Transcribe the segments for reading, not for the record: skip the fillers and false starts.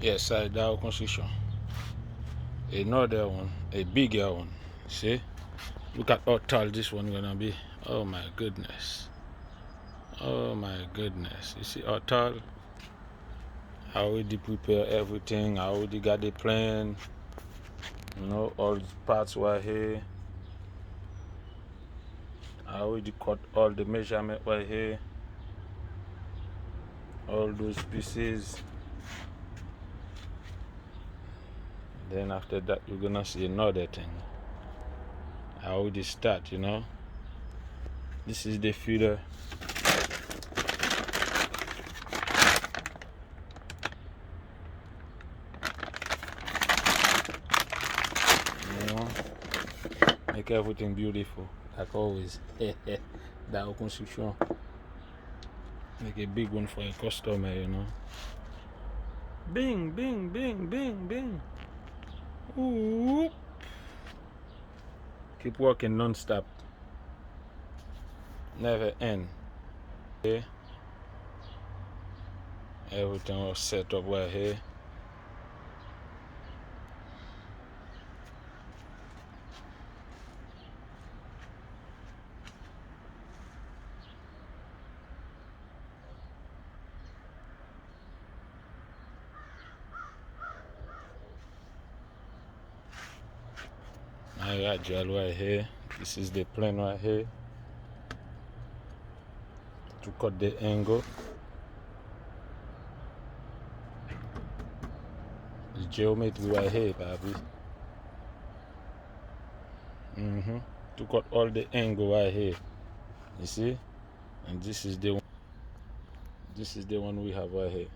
Yes, side down construction. Another one, a bigger one. See? Look at how tall this one gonna be. Oh my goodness. Oh my goodness. You see how tall? I already prepare everything. I already got the plan. You know, all the parts were here. I already cut all the measurement right here. All those pieces. Then after that, you're gonna see another thing. I already start, you know. This is the feeder. You know, make everything beautiful, like always. That construction. Make a big one for a customer, you know. Bing, bing, bing, bing, bing. Ooh. Keep working non-stop. Never end. Okay. Everything was set up right here. I got gel right here. This is the plan right here to cut the angle. The geometry right here, baby. To cut all the angle right here. You see? And this is the one. This is the one we have right here.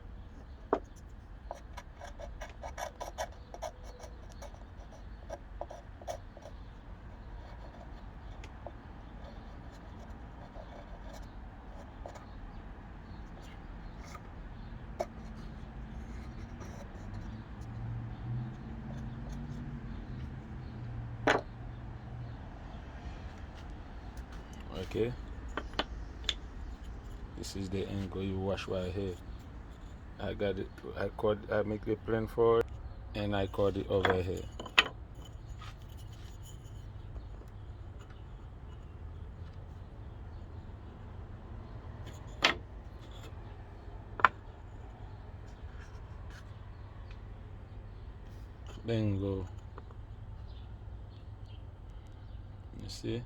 Okay. This is the angle you wash right here. I got it. I make the plan for it, and I cut it over here. Bingo. You see?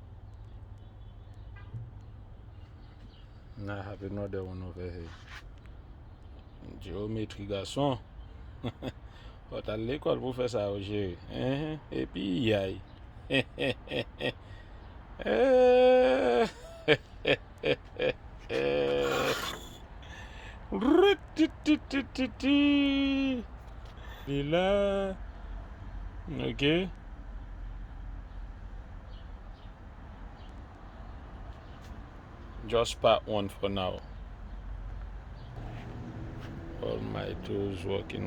Now I have another one over here. Géométrie garçon. Quand à l'école pour faire ça au gérer. Et puis aïe. Il est là. Ok. Just part one for now. All my tools working.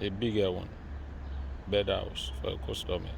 A bigger one. Bed house for a customer.